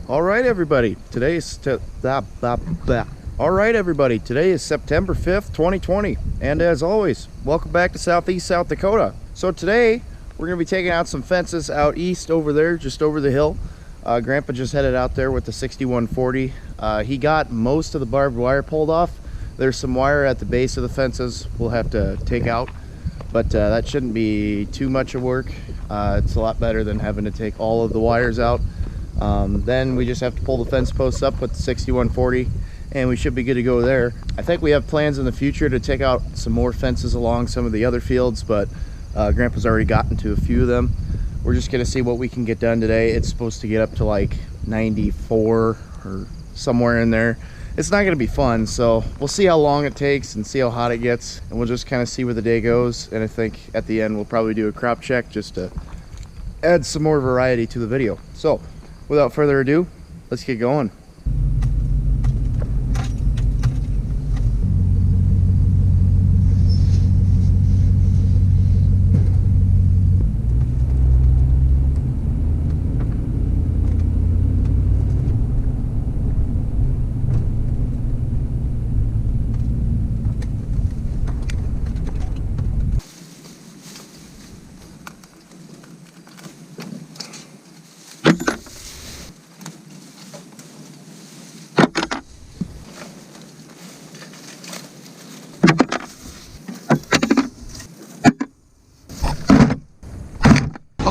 All right, everybody. Today is September 5th, 2020. And as always, welcome back to Southeast South Dakota. So today, we're going to be taking out some fences out east over there, just over the hill. Grandpa just headed out there with the 6140. He got most of the barbed wire pulled off. There's some wire at the base of the fences we'll have to take out, but that shouldn't be too much of work. It's a lot better than having to take all of the wires out. Then we just have to pull the fence posts up with the 6140 and we should be good to go there. I think we have plans in the future to take out some more fences along some of the other fields, but Grandpa's already gotten to a few of them. We're just gonna see what we can get done today. It's supposed to get up to like 94 or somewhere in there. It's not gonna be fun, so we'll see how long it takes and see how hot it gets, and we'll just kind of see where the day goes. And I think at the end we'll probably do a crop check just to add some more variety to the video. So without further ado, let's get going.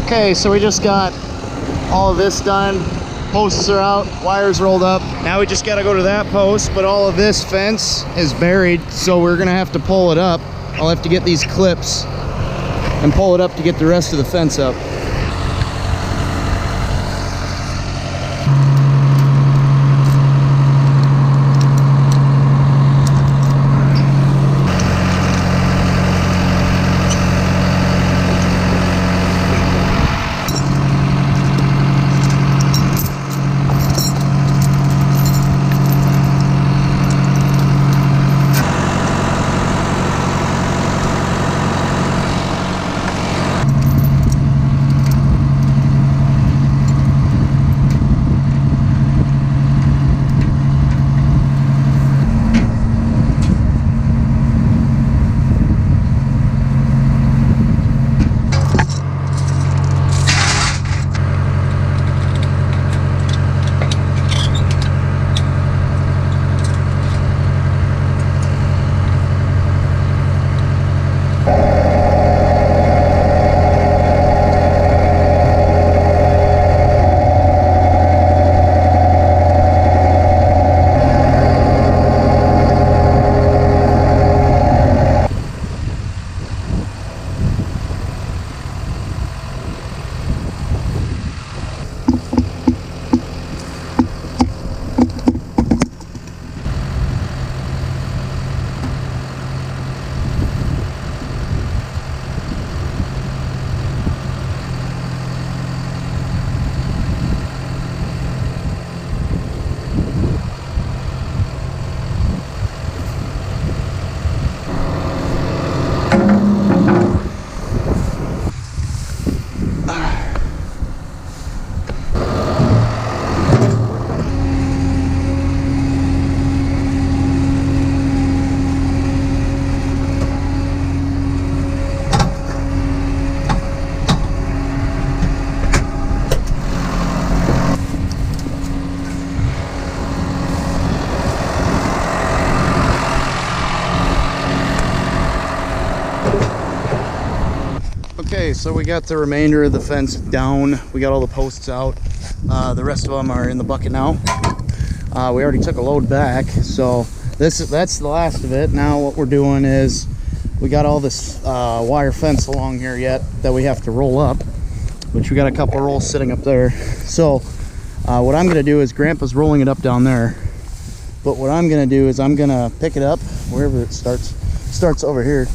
Okay, so we just got all of this done. Posts are out, wires rolled up. Now we just gotta go to that post, but all of this fence is buried, so we're gonna have to pull it up. I'll have to get these clips and pull it up to get the rest of the fence up. Okay, so we got the remainder of the fence down. We got all the posts out. The rest of them are in the bucket now. We already took a load back, so that's the last of it. Now what we're doing is we got all this wire fence along here yet that we have to roll up, which we got a couple rolls sitting up there. So what I'm gonna do is Grandpa's rolling it up down there, but what I'm gonna do is I'm gonna pick it up wherever it starts over here.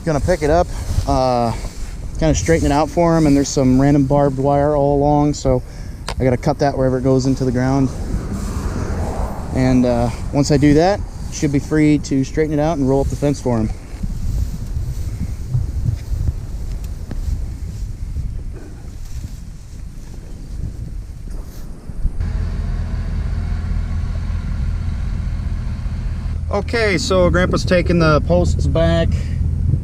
Gonna pick it up, kind of straighten it out for him, and there's some random barbed wire all along, so I gotta cut that wherever it goes into the ground. And once I do that, should be free to straighten it out and roll up the fence for him. Okay, so Grandpa's taking the posts back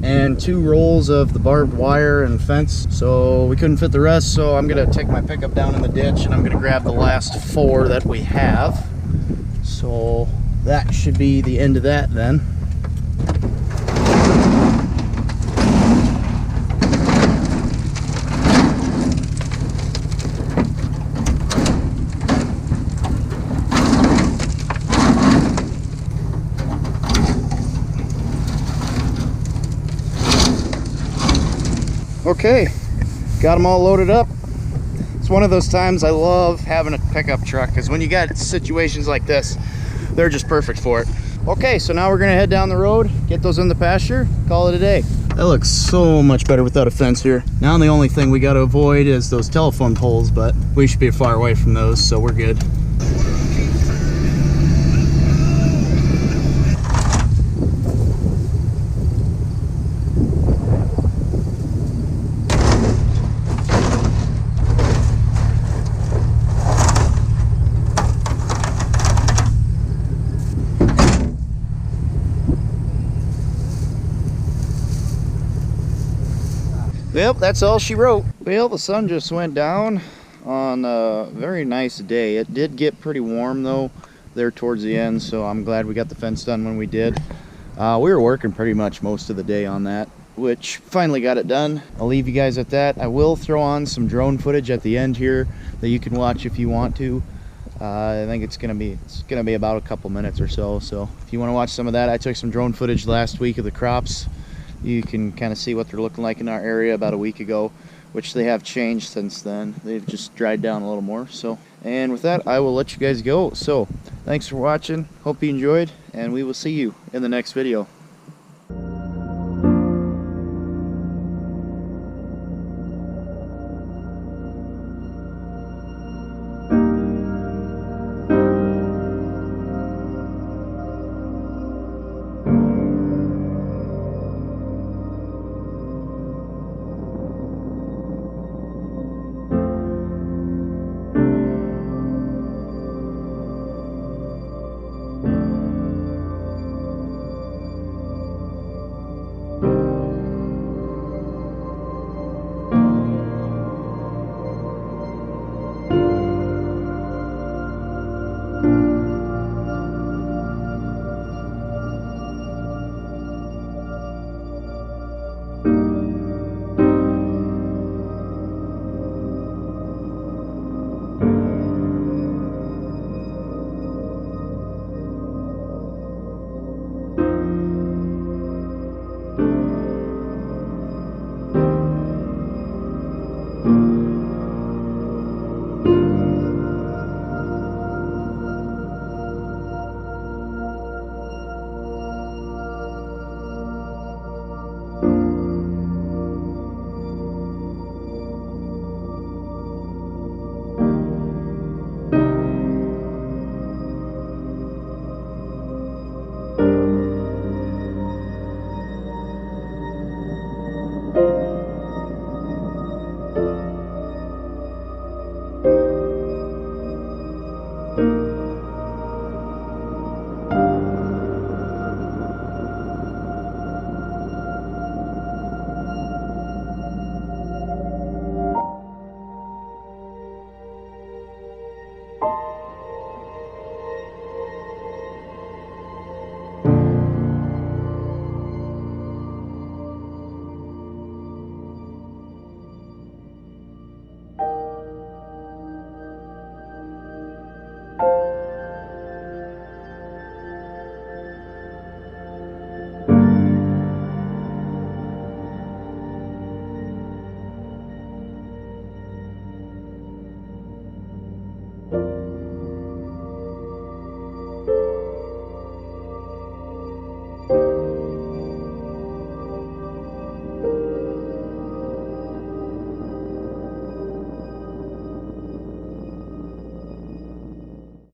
and 2 rolls of the barbed wire and fence, so we couldn't fit the rest, so I'm gonna take my pickup down in the ditch and I'm gonna grab the last 4 that we have. So that should be the end of that then. Okay, got them all loaded up. It's one of those times I love having a pickup truck, because when you got situations like this, they're just perfect for it. Okay, so now we're gonna head down the road, get those in the pasture, call it a day. That looks so much better without a fence here. Now the only thing we got to avoid is those telephone poles, but we should be far away from those, so we're good. Well, that's all she wrote. Well, the sun just went down on a very nice day. It did get pretty warm though there towards the end, so I'm glad we got the fence done when we did. We were working pretty much most of the day on that, which finally got it done. I'll leave you guys at that. I will throw on some drone footage at the end here that you can watch if you want to. I think it's gonna be about a couple minutes or so. So if you want to watch some of that, I took some drone footage last week of the crops. You can kind of see what they're looking like in our area about a week ago, which they have changed since then. They've just dried down a little more. So, and with that, I will let you guys go. So thanks for watching. Hope you enjoyed, and we will see you in the next video.